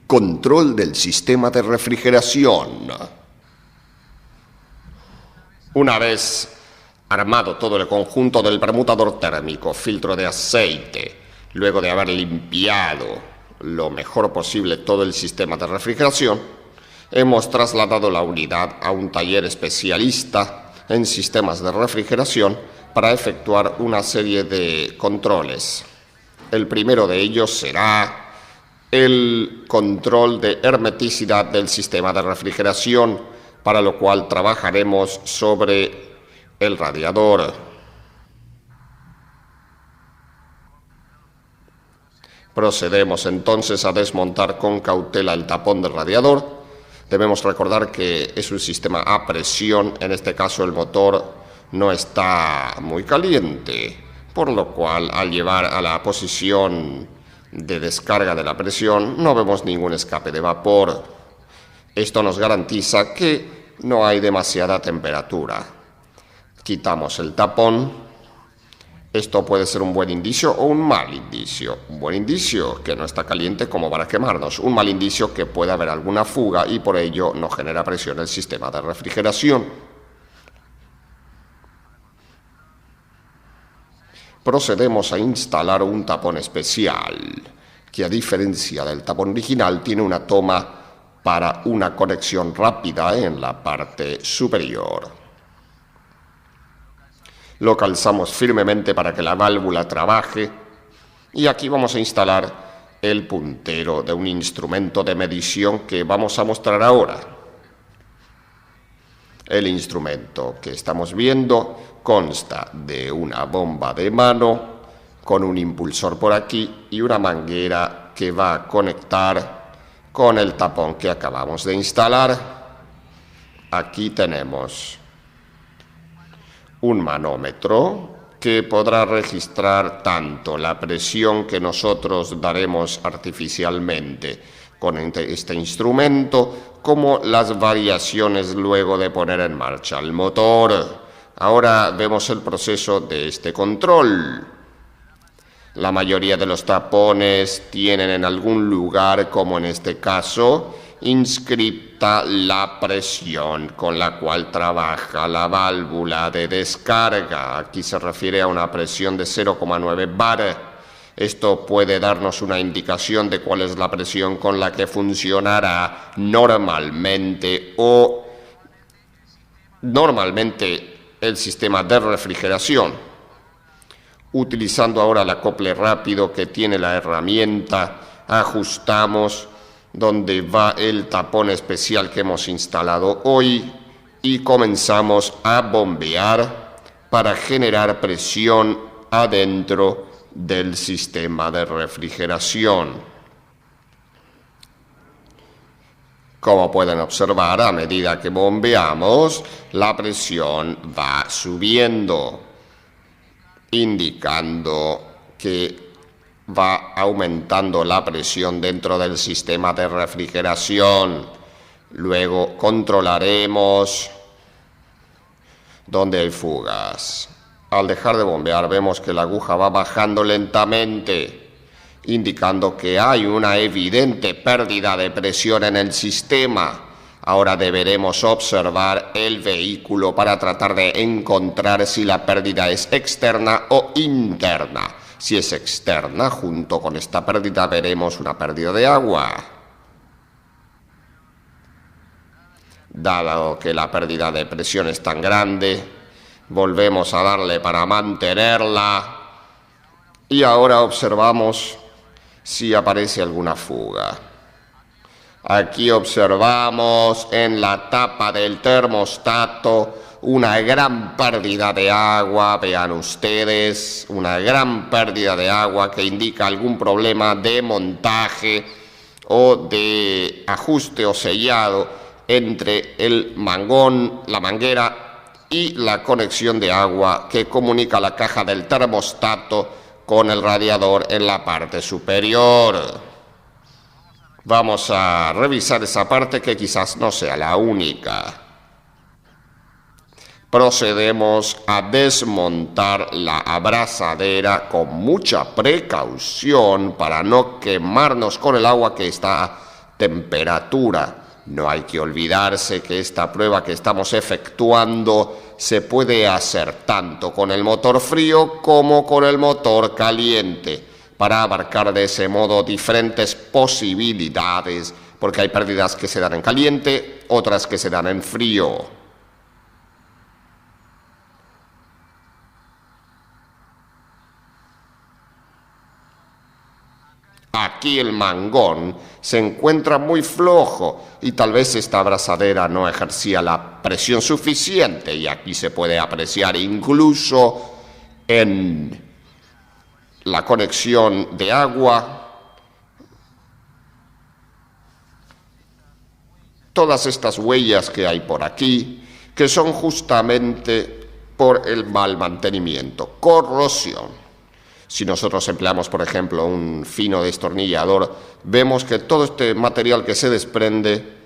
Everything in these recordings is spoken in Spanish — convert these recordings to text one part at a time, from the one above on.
Control del sistema de refrigeración. Una vez armado todo el conjunto del permutador térmico, filtro de aceite, luego de haber limpiado lo mejor posible todo el sistema de refrigeración, hemos trasladado la unidad a un taller especialista en sistemas de refrigeración para efectuar una serie de controles. El primero de ellos será el control de hermeticidad del sistema de refrigeración, para lo cual trabajaremos sobre el radiador. Procedemos entonces a desmontar con cautela el tapón del radiador. Debemos recordar que es un sistema a presión, en este caso el motor no está muy caliente, por lo cual al llevar a la posición de descarga de la presión no vemos ningún escape de vapor. Esto nos garantiza que no hay demasiada temperatura. Quitamos el tapón. Esto puede ser un buen indicio o un mal indicio. Un buen indicio, que no está caliente como para quemarnos. Un mal indicio, que puede haber alguna fuga y por ello no genera presión el sistema de refrigeración. Procedemos a instalar un tapón especial, que a diferencia del tapón original tiene una toma para una conexión rápida en la parte superior. Lo calzamos firmemente para que la válvula trabaje y aquí vamos a instalar el puntero de un instrumento de medición que vamos a mostrar ahora. El instrumento que estamos viendo consta de una bomba de mano con un impulsor por aquí y una manguera que va a conectar con el tapón que acabamos de instalar. Aquí tenemos un manómetro que podrá registrar tanto la presión que nosotros daremos artificialmente con este instrumento como las variaciones luego de poner en marcha el motor. Ahora vemos el proceso de este control. La mayoría de los tapones tienen en algún lugar, como en este caso, inscripta la presión con la cual trabaja la válvula de descarga. Aquí se refiere a una presión de 0,9 bar. Esto puede darnos una indicación de cuál es la presión con la que funcionará normalmente el sistema de refrigeración. Utilizando ahora el acople rápido que tiene la herramienta, ajustamos donde va el tapón especial que hemos instalado hoy y comenzamos a bombear para generar presión adentro del sistema de refrigeración. Como pueden observar, a medida que bombeamos, la presión va subiendo, indicando que va aumentando la presión dentro del sistema de refrigeración. Luego controlaremos dónde hay fugas. Al dejar de bombear vemos que la aguja va bajando lentamente, indicando que hay una evidente pérdida de presión en el sistema. Ahora deberemos observar el vehículo para tratar de encontrar si la pérdida es externa o interna. Si es externa, junto con esta pérdida veremos una pérdida de agua. Dado que la pérdida de presión es tan grande, volvemos a darle para mantenerla y ahora observamos si aparece alguna fuga. Aquí observamos en la tapa del termostato una gran pérdida de agua. Vean ustedes, una gran pérdida de agua que indica algún problema de montaje o de ajuste o sellado entre el mangón, la manguera y la conexión de agua que comunica la caja del termostato con el radiador en la parte superior. Vamos a revisar esa parte que quizás no sea la única. Procedemos a desmontar la abrazadera con mucha precaución para no quemarnos con el agua que está temperatura. No hay que olvidarse que esta prueba que estamos efectuando se puede hacer tanto con el motor frío como con el motor caliente, para abarcar de ese modo diferentes posibilidades, porque hay pérdidas que se dan en caliente, otras que se dan en frío. Aquí el mangón se encuentra muy flojo y tal vez esta abrazadera no ejercía la presión suficiente, y aquí se puede apreciar incluso en la conexión de agua todas estas huellas que hay por aquí, que son justamente por el mal mantenimiento, corrosión. Si nosotros empleamos, por ejemplo, un fino destornillador, vemos que todo este material que se desprende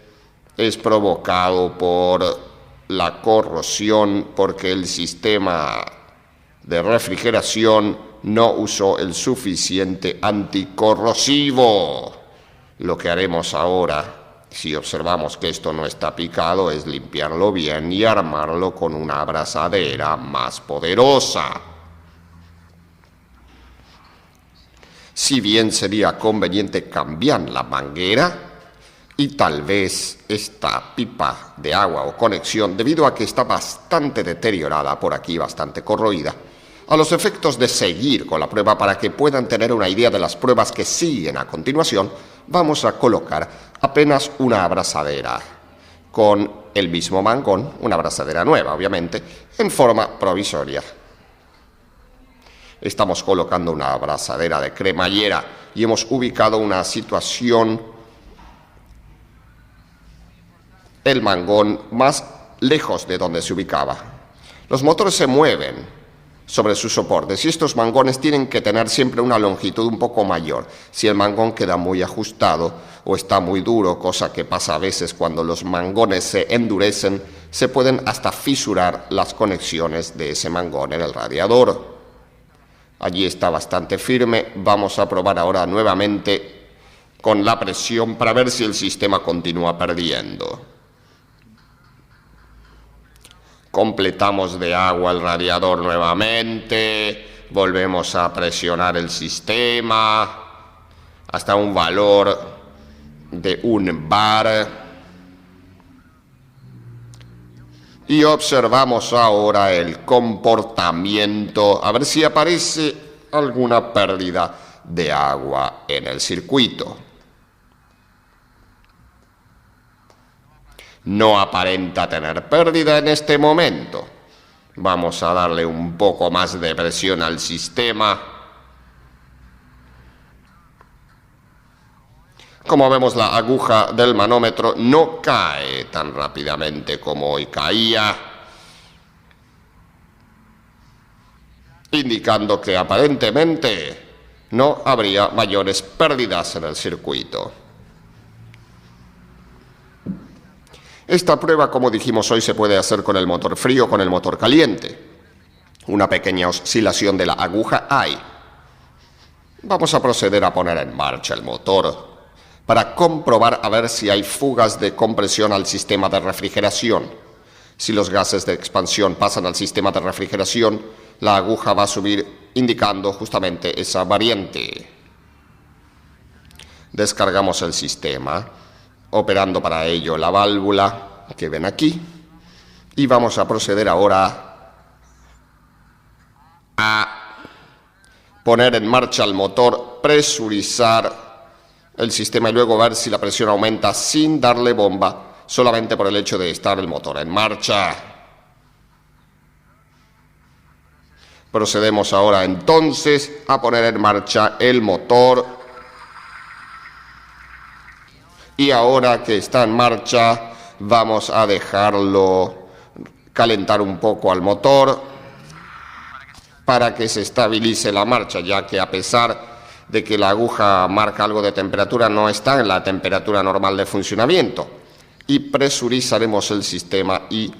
es provocado por la corrosión, porque el sistema de refrigeración no usó el suficiente anticorrosivo. Lo que haremos ahora, si observamos que esto no está picado, es limpiarlo bien y armarlo con una abrazadera más poderosa. Si bien sería conveniente cambiar la manguera y tal vez esta pipa de agua o conexión, debido a que está bastante deteriorada por aquí, bastante corroída, a los efectos de seguir con la prueba para que puedan tener una idea de las pruebas que siguen a continuación, vamos a colocar apenas una abrazadera con el mismo mangón, una abrazadera nueva obviamente, en forma provisoria. Estamos colocando una abrazadera de cremallera y hemos ubicado una situación, el mangón más lejos de donde se ubicaba. Los motores se mueven sobre sus soportes y estos mangones tienen que tener siempre una longitud un poco mayor. Si el mangón queda muy ajustado o está muy duro, cosa que pasa a veces cuando los mangones se endurecen, se pueden hasta fisurar las conexiones de ese mangón en el radiador. Allí está bastante firme. Vamos a probar ahora nuevamente con la presión para ver si el sistema continúa perdiendo. Completamos de agua el radiador nuevamente. Volvemos a presionar el sistema hasta un valor de 1 bar. Y observamos ahora el comportamiento, a ver si aparece alguna pérdida de agua en el circuito. No aparenta tener pérdida en este momento. Vamos a darle un poco más de presión al sistema. Como vemos, la aguja del manómetro no cae tan rápidamente como hoy caía, indicando que aparentemente no habría mayores pérdidas en el circuito. Esta prueba, como dijimos hoy, se puede hacer con el motor frío o con el motor caliente. Una pequeña oscilación de la aguja hay. Vamos a proceder a poner en marcha el motor para comprobar a ver si hay fugas de compresión al sistema de refrigeración. Si los gases de expansión pasan al sistema de refrigeración, la aguja va a subir indicando justamente esa variante. Descargamos el sistema, operando para ello la válvula que ven aquí, y vamos a proceder ahora a poner en marcha el motor, presurizar el sistema y luego ver si la presión aumenta sin darle bomba, solamente por el hecho de estar el motor en marcha. Procedemos ahora entonces a poner en marcha el motor. Y ahora que está en marcha, vamos a dejarlo calentar un poco al motor para que se estabilice la marcha, ya que a pesar de que la aguja marca algo de temperatura, no está en la temperatura normal de funcionamiento. Y presurizaremos el sistema y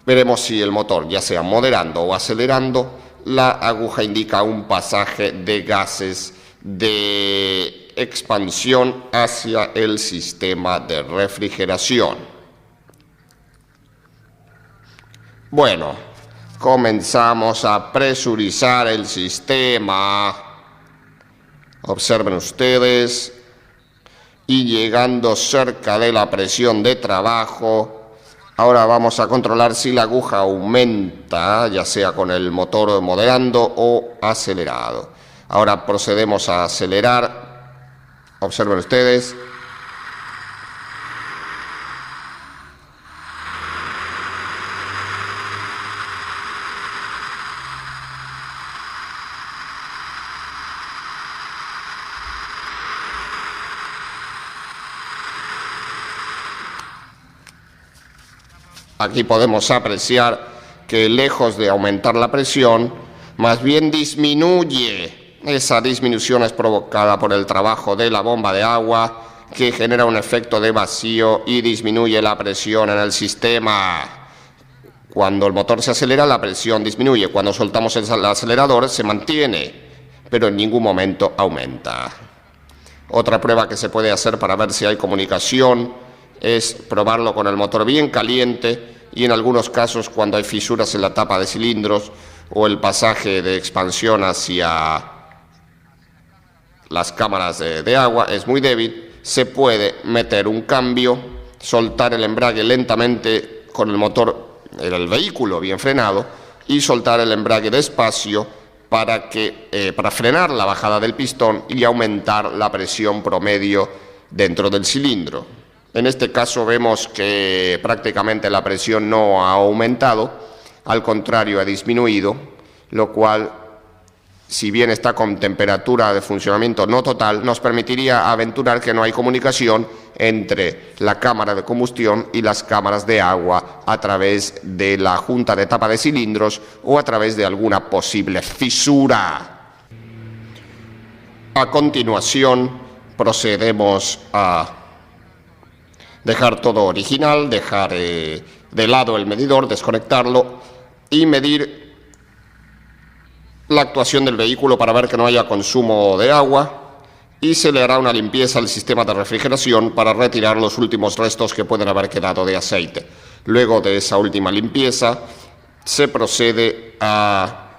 veremos si el motor, ya sea moderando o acelerando, la aguja indica un pasaje de gases de expansión hacia el sistema de refrigeración. Bueno, comenzamos a presurizar el sistema. Observen ustedes. Y llegando cerca de la presión de trabajo, ahora vamos a controlar si la aguja aumenta, ya sea con el motor moderando o acelerado. Ahora procedemos a acelerar. Observen ustedes. Aquí podemos apreciar que lejos de aumentar la presión, más bien disminuye. Esa disminución es provocada por el trabajo de la bomba de agua, que genera un efecto de vacío y disminuye la presión en el sistema. Cuando el motor se acelera, la presión disminuye. Cuando soltamos el acelerador, se mantiene, pero en ningún momento aumenta. Otra prueba que se puede hacer para ver si hay comunicación es probarlo con el motor bien caliente y en algunos casos cuando hay fisuras en la tapa de cilindros o el pasaje de expansión hacia las cámaras de agua es muy débil, se puede meter un cambio, soltar el embrague lentamente con el motor, el vehículo bien frenado, y soltar el embrague despacio para frenar la bajada del pistón y aumentar la presión promedio dentro del cilindro. En este caso vemos que prácticamente la presión no ha aumentado, al contrario ha disminuido, lo cual, si bien está con temperatura de funcionamiento no total, nos permitiría aventurar que no hay comunicación entre la cámara de combustión y las cámaras de agua a través de la junta de tapa de cilindros o a través de alguna posible fisura. A continuación procedemos a dejar todo original, dejar de lado el medidor, desconectarlo y medir la actuación del vehículo para ver que no haya consumo de agua, y se le hará una limpieza al sistema de refrigeración para retirar los últimos restos que pueden haber quedado de aceite. Luego de esa última limpieza se procede a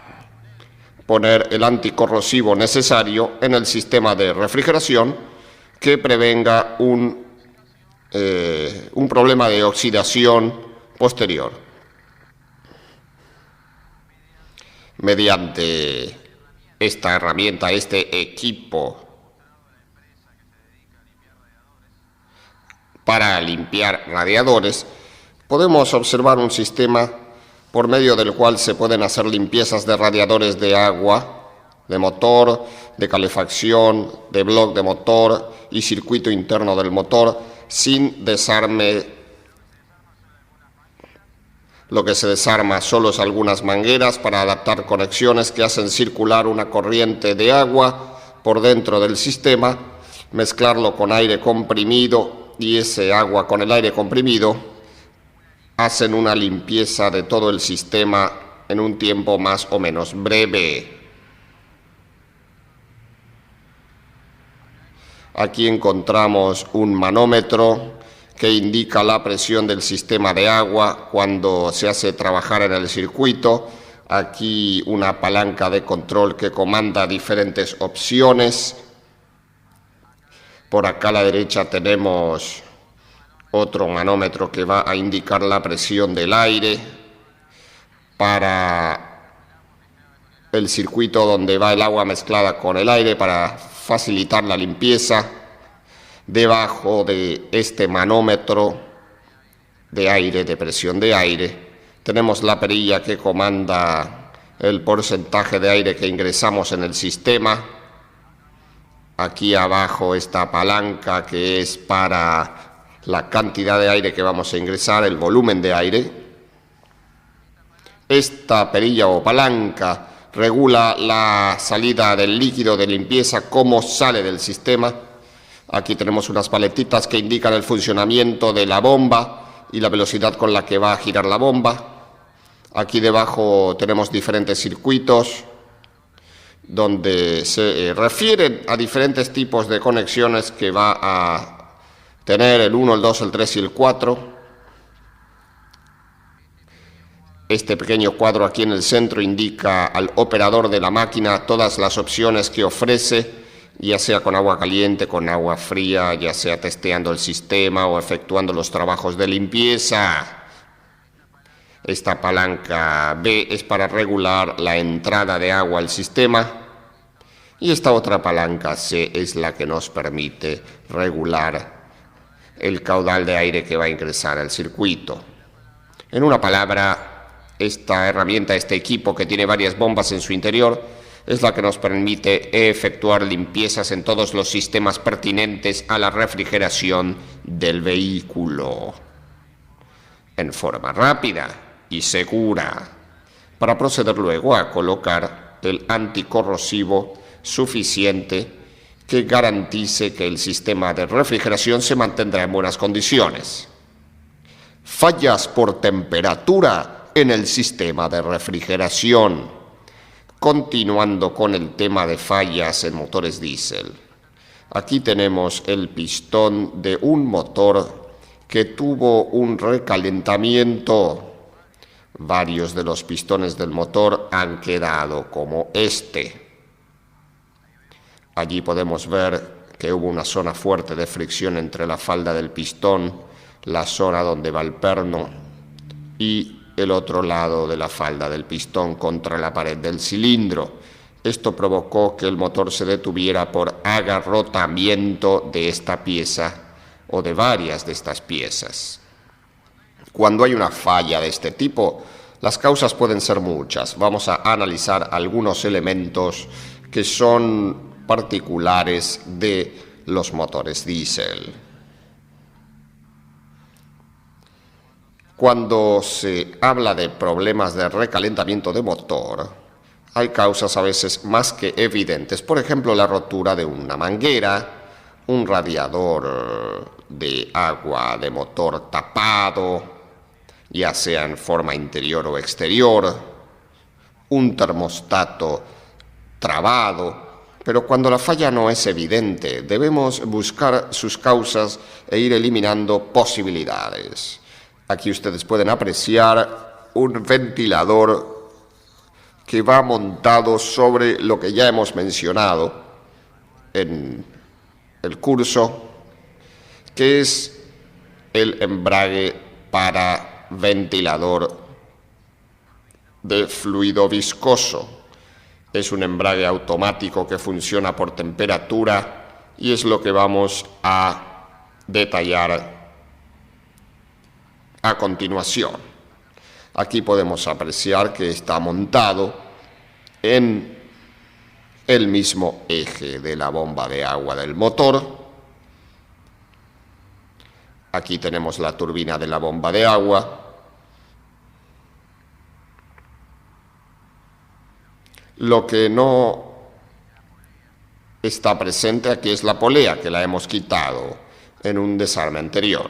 poner el anticorrosivo necesario en el sistema de refrigeración que prevenga un problema de oxidación posterior. Mediante esta herramienta, este equipo para limpiar radiadores, podemos observar un sistema por medio del cual se pueden hacer limpiezas de radiadores de agua, de motor, de calefacción, de bloque de motor y circuito interno del motor, sin desarme. Lo que se desarma solo es algunas mangueras para adaptar conexiones que hacen circular una corriente de agua por dentro del sistema, mezclarlo con aire comprimido, y ese agua con el aire comprimido hacen una limpieza de todo el sistema en un tiempo más o menos breve. Aquí encontramos un manómetro que indica la presión del sistema de agua cuando se hace trabajar en el circuito. Aquí una palanca de control que comanda diferentes opciones. Por acá a la derecha tenemos otro manómetro que va a indicar la presión del aire para el circuito donde va el agua mezclada con el aire para facilitar la limpieza. Debajo de este manómetro de aire, de presión de aire, tenemos la perilla que comanda el porcentaje de aire que ingresamos en el sistema. Aquí abajo esta palanca que es para la cantidad de aire que vamos a ingresar, el volumen de aire. Esta perilla o palanca regula la salida del líquido de limpieza, cómo sale del sistema. Aquí tenemos unas paletitas que indican el funcionamiento de la bomba y la velocidad con la que va a girar la bomba. Aquí debajo tenemos diferentes circuitos donde se refieren a diferentes tipos de conexiones que va a tener el 1, el 2, el 3 y el 4. Este pequeño cuadro aquí en el centro indica al operador de la máquina todas las opciones que ofrece, ya sea con agua caliente, con agua fría, ya sea testeando el sistema o efectuando los trabajos de limpieza. Esta palanca B es para regular la entrada de agua al sistema y esta otra palanca C es la que nos permite regular el caudal de aire que va a ingresar al circuito. En una palabra, esta herramienta, este equipo que tiene varias bombas en su interior, es la que nos permite efectuar limpiezas en todos los sistemas pertinentes a la refrigeración del vehículo en forma rápida y segura, para proceder luego a colocar el anticorrosivo suficiente que garantice que el sistema de refrigeración se mantendrá en buenas condiciones. Fallas por temperatura en el sistema de refrigeración. Continuando con el tema de fallas en motores diésel. Aquí tenemos el pistón de un motor que tuvo un recalentamiento. Varios de los pistones del motor han quedado como este. Allí podemos ver que hubo una zona fuerte de fricción entre la falda del pistón, la zona donde va el perno y el otro lado de la falda del pistón contra la pared del cilindro. Esto provocó que el motor se detuviera por agarrotamiento de esta pieza o de varias de estas piezas. Cuando hay una falla de este tipo, las causas pueden ser muchas. Vamos a analizar algunos elementos que son particulares de los motores diésel. Cuando se habla de problemas de recalentamiento de motor, hay causas a veces más que evidentes. Por ejemplo, la rotura de una manguera, un radiador de agua de motor tapado, ya sea en forma interior o exterior, un termostato trabado. Pero cuando la falla no es evidente, debemos buscar sus causas e ir eliminando posibilidades. Aquí ustedes pueden apreciar un ventilador que va montado sobre lo que ya hemos mencionado en el curso, que es el embrague para ventilador de fluido viscoso. Es un embrague automático que funciona por temperatura y es lo que vamos a detallar a continuación. Aquí podemos apreciar que está montado en el mismo eje de la bomba de agua del motor. Aquí tenemos la turbina de la bomba de agua. Lo que no está presente aquí es la polea, que la hemos quitado en un desarme anterior.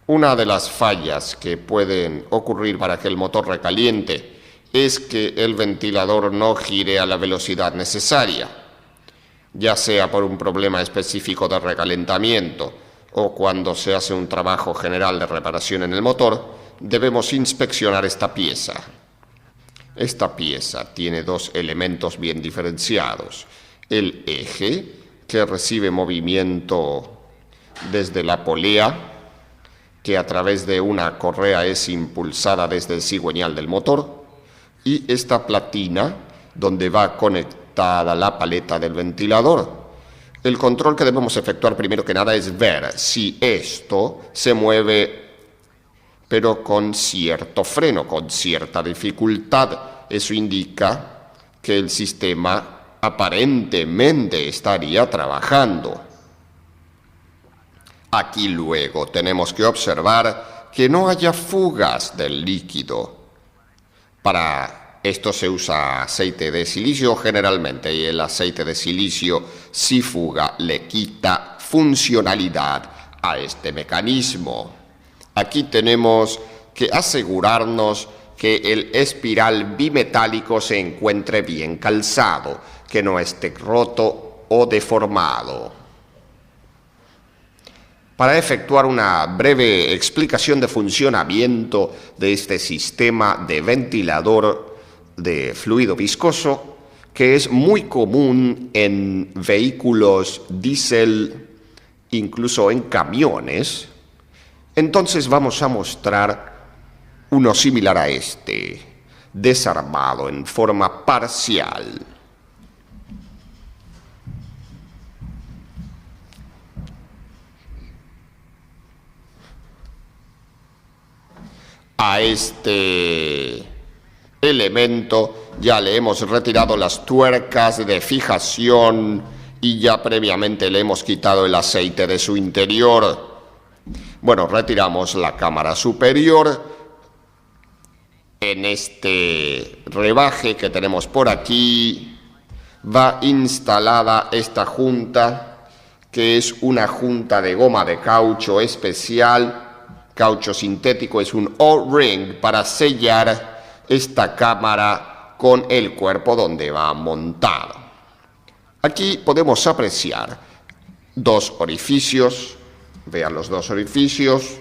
Una de las fallas que pueden ocurrir para que el motor recaliente es que el ventilador no gire a la velocidad necesaria, ya sea por un problema específico de recalentamiento o cuando se hace un trabajo general de reparación en el motor. Debemos inspeccionar esta pieza. Esta pieza tiene dos elementos bien diferenciados: el eje, que recibe movimiento desde la polea, que a través de una correa es impulsada desde el cigüeñal del motor, y esta platina, donde va conectada la paleta del ventilador. El control que debemos efectuar primero que nada es ver si esto se mueve, pero con cierto freno, con cierta dificultad. Eso indica que el sistema aparentemente estaría trabajando. Aquí luego tenemos que observar que no haya fugas del líquido. Para esto se usa aceite de silicio generalmente, y el aceite de silicio, si fuga, le quita funcionalidad a este mecanismo. Aquí tenemos que asegurarnos que el espiral bimetálico se encuentre bien calzado, que no esté roto o deformado. Para efectuar una breve explicación de funcionamiento de este sistema de ventilador de fluido viscoso, que es muy común en vehículos diésel, incluso en camiones, entonces vamos a mostrar uno similar a este, desarmado en forma parcial. A este elemento ya le hemos retirado las tuercas de fijación y ya previamente le hemos quitado el aceite de su interior. Bueno, retiramos la cámara superior. En este rebaje que tenemos por aquí va instalada esta junta, que es una junta de goma de caucho especial. Caucho sintético, es un O-ring para sellar esta cámara con el cuerpo donde va montado. Aquí podemos apreciar dos orificios, vean los dos orificios,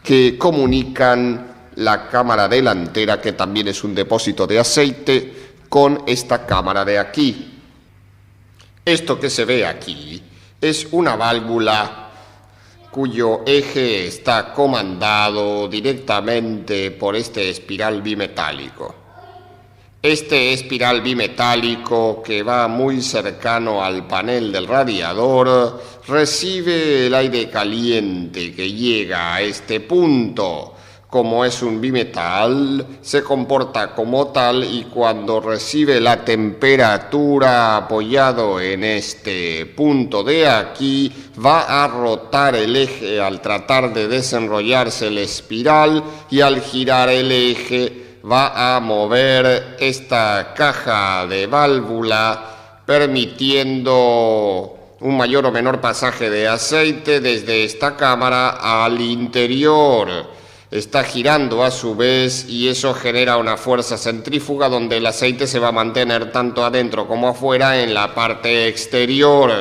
que comunican la cámara delantera, que también es un depósito de aceite, con esta cámara de aquí. Esto que se ve aquí es una válvula cuyo eje está comandado directamente por este espiral bimetálico. Este espiral bimetálico, que va muy cercano al panel del radiador, recibe el aire caliente que llega a este punto. Como es un bimetal, se comporta como tal y cuando recibe la temperatura apoyado en este punto de aquí, va a rotar el eje al tratar de desenrollarse el espiral y al girar el eje va a mover esta caja de válvula, permitiendo un mayor o menor pasaje de aceite desde esta cámara al interior. Está girando a su vez y eso genera una fuerza centrífuga donde el aceite se va a mantener tanto adentro como afuera en la parte exterior.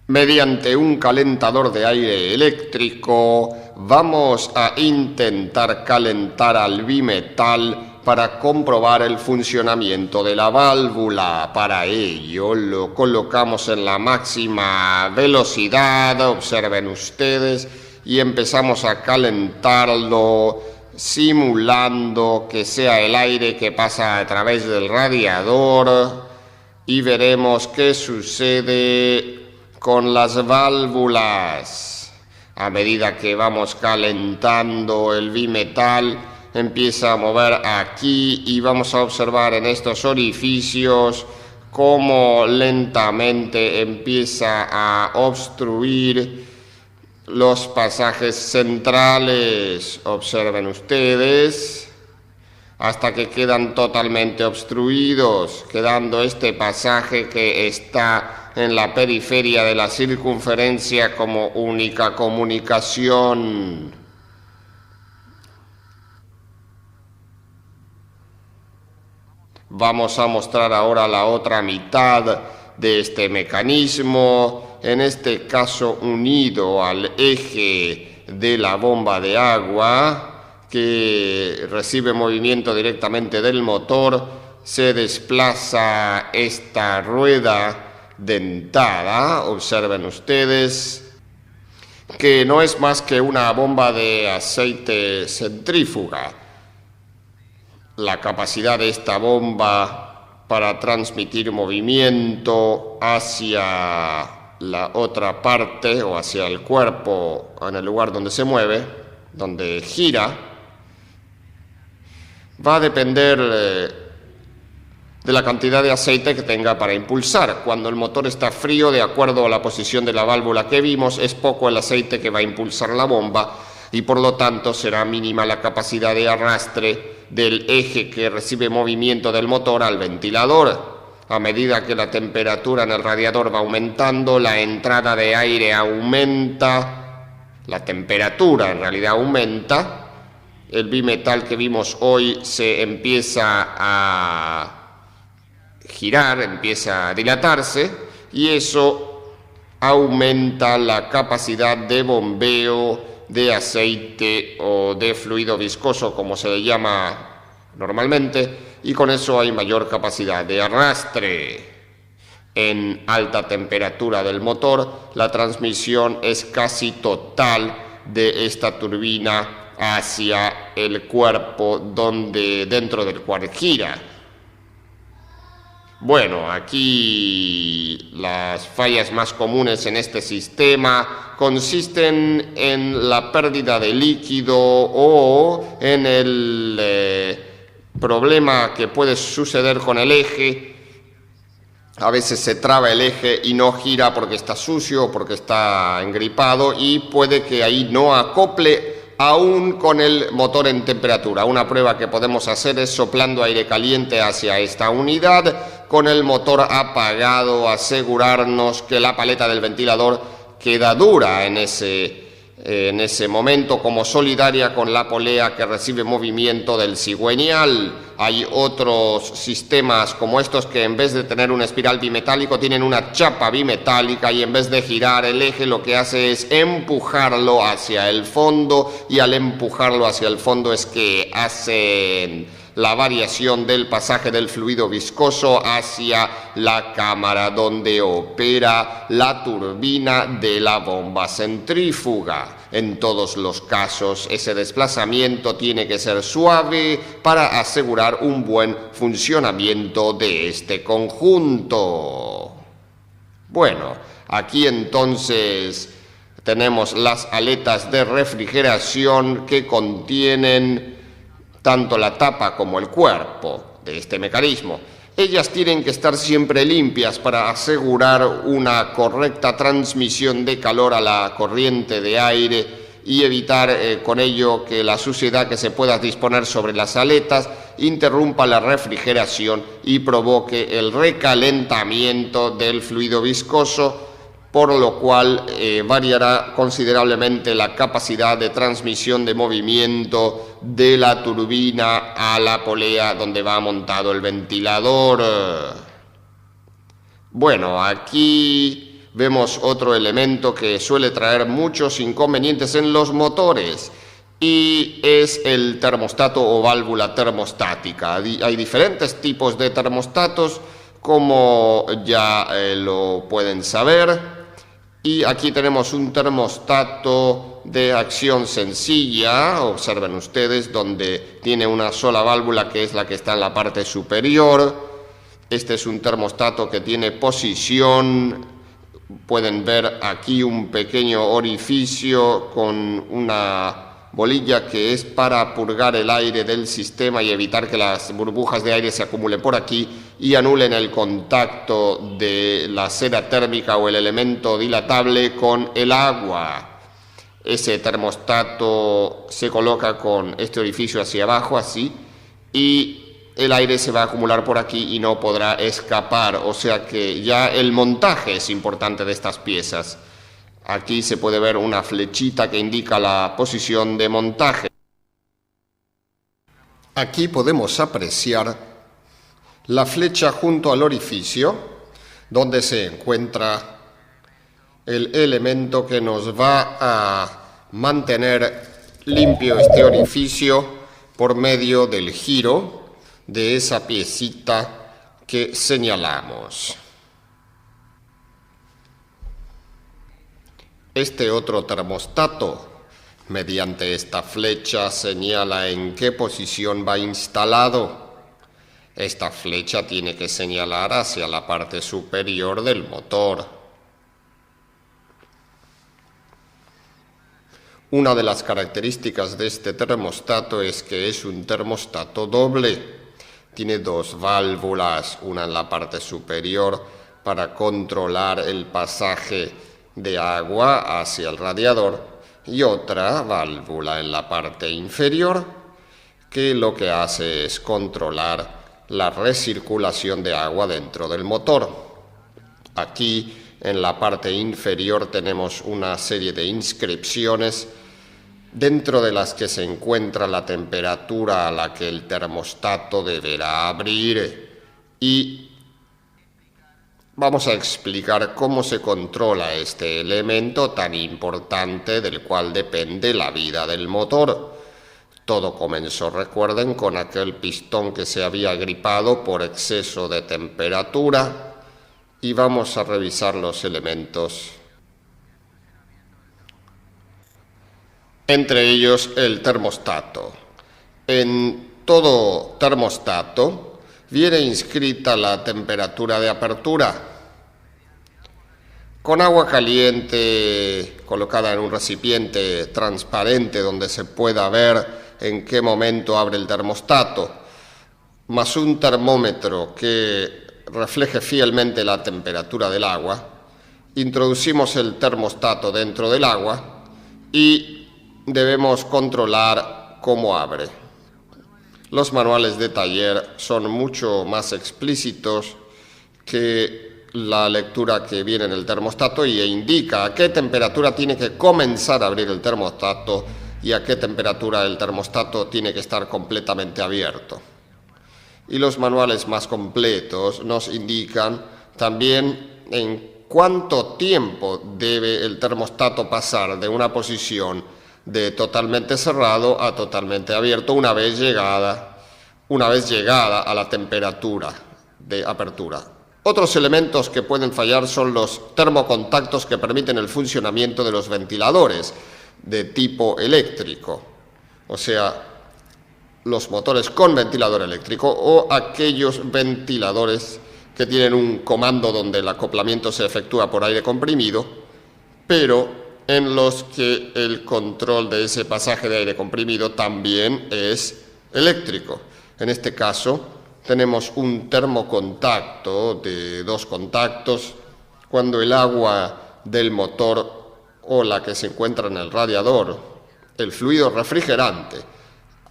Mediante un calentador de aire eléctrico vamos a intentar calentar al bimetal para comprobar el funcionamiento de la válvula. Para ello lo colocamos en la máxima velocidad, observen ustedes, y empezamos a calentarlo simulando que sea el aire que pasa a través del radiador y veremos qué sucede con las válvulas. A medida que vamos calentando el bimetal, empieza a mover aquí y vamos a observar en estos orificios cómo lentamente empieza a obstruir los pasajes centrales. Observen ustedes, hasta que quedan totalmente obstruidos, quedando este pasaje que está en la periferia de la circunferencia como única comunicación. Vamos a mostrar ahora la otra mitad de este mecanismo, en este caso unido al eje de la bomba de agua, que recibe movimiento directamente del motor. Se desplaza esta rueda dentada, observen ustedes, que no es más que una bomba de aceite centrífuga. La capacidad de esta bomba para transmitir movimiento hacia la otra parte o hacia el cuerpo en el lugar donde se mueve, donde gira, va a depender de la cantidad de aceite que tenga para impulsar. Cuando el motor está frío, de acuerdo a la posición de la válvula que vimos, es poco el aceite que va a impulsar la bomba y por lo tanto será mínima la capacidad de arrastre del eje que recibe movimiento del motor al ventilador. A medida que la temperatura en el radiador va aumentando, la entrada de aire aumenta, la temperatura en realidad aumenta, el bimetal que vimos hoy se empieza a girar, empieza a dilatarse, y eso aumenta la capacidad de bombeo de aceite o de fluido viscoso, como se le llama normalmente, y con eso hay mayor capacidad de arrastre. En alta temperatura del motor, la transmisión es casi total de esta turbina hacia el cuerpo dentro del cual gira. Bueno, aquí las fallas más comunes en este sistema consisten en la pérdida de líquido o en el problema que puede suceder con el eje. A veces se traba el eje y no gira porque está sucio o porque está engripado, y puede que ahí no acople aún con el motor en temperatura. Una prueba que podemos hacer es soplando aire caliente hacia esta unidad con el motor apagado, asegurarnos que la paleta del ventilador queda dura en ese momento, como solidaria con la polea que recibe movimiento del cigüeñal. Hay otros sistemas como estos que en vez de tener un espiral bimetálico tienen una chapa bimetálica, y en vez de girar el eje lo que hace es empujarlo hacia el fondo, y al empujarlo hacia el fondo es que hacen la variación del pasaje del fluido viscoso hacia la cámara donde opera la turbina de la bomba centrífuga. En todos los casos, ese desplazamiento tiene que ser suave para asegurar un buen funcionamiento de este conjunto. Bueno, aquí entonces tenemos las aletas de refrigeración que contienen tanto la tapa como el cuerpo de este mecanismo. Ellas tienen que estar siempre limpias para asegurar una correcta transmisión de calor a la corriente de aire y evitar con ello que la suciedad que se pueda disponer sobre las aletas interrumpa la refrigeración y provoque el recalentamiento del fluido viscoso, por lo cual variará considerablemente la capacidad de transmisión de movimiento de la turbina a la polea donde va montado el ventilador. Bueno, aquí vemos otro elemento que suele traer muchos inconvenientes en los motores, y es el termostato o válvula termostática. Hay diferentes tipos de termostatos, como ya lo pueden saber. Y aquí tenemos un termostato de acción sencilla, observen ustedes, donde tiene una sola válvula que es la que está en la parte superior. Este es un termostato que tiene posición. Pueden ver aquí un pequeño orificio con una bolilla que es para purgar el aire del sistema y evitar que las burbujas de aire se acumulen por aquí y anulen el contacto de la cera térmica o el elemento dilatable con el agua. Ese termostato se coloca con este orificio hacia abajo, así, y el aire se va a acumular por aquí y no podrá escapar. O sea que ya el montaje es importante de estas piezas. Aquí se puede ver una flechita que indica la posición de montaje. Aquí podemos apreciar la flecha junto al orificio, donde se encuentra el elemento que nos va a mantener limpio este orificio por medio del giro de esa piecita que señalamos. Este otro termostato, mediante esta flecha, señala en qué posición va instalado. Esta flecha tiene que señalar hacia la parte superior del motor. Una de las características de este termostato es que es un termostato doble. Tiene dos válvulas, una en la parte superior para controlar el pasaje de agua hacia el radiador y otra válvula en la parte inferior que lo que hace es controlar la recirculación de agua dentro del motor. Aquí en la parte inferior tenemos una serie de inscripciones dentro de las que se encuentra la temperatura a la que el termostato deberá abrir y vamos a explicar cómo se controla este elemento tan importante del cual depende la vida del motor. Todo comenzó, recuerden, con aquel pistón que se había gripado por exceso de temperatura y vamos a revisar los elementos. Entre ellos el termostato. En todo termostato viene inscrita la temperatura de apertura. Con agua caliente colocada en un recipiente transparente donde se pueda ver en qué momento abre el termostato, más un termómetro que refleje fielmente la temperatura del agua, introducimos el termostato dentro del agua y debemos controlar cómo abre. Los manuales de taller son mucho más explícitos que la lectura que viene en el termostato y indica a qué temperatura tiene que comenzar a abrir el termostato y a qué temperatura el termostato tiene que estar completamente abierto. Y los manuales más completos nos indican también en cuánto tiempo debe el termostato pasar de una posición de totalmente cerrado a totalmente abierto una vez llegada a la temperatura de apertura. Otros elementos que pueden fallar son los termocontactos que permiten el funcionamiento de los ventiladores de tipo eléctrico, o sea, los motores con ventilador eléctrico o aquellos ventiladores que tienen un comando donde el acoplamiento se efectúa por aire comprimido, pero en los que el control de ese pasaje de aire comprimido también es eléctrico. En este caso tenemos un termocontacto de dos contactos cuando el agua del motor o la que se encuentra en el radiador, el fluido refrigerante,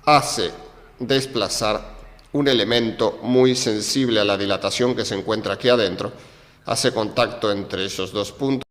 hace desplazar un elemento muy sensible a la dilatación que se encuentra aquí adentro, hace contacto entre esos dos puntos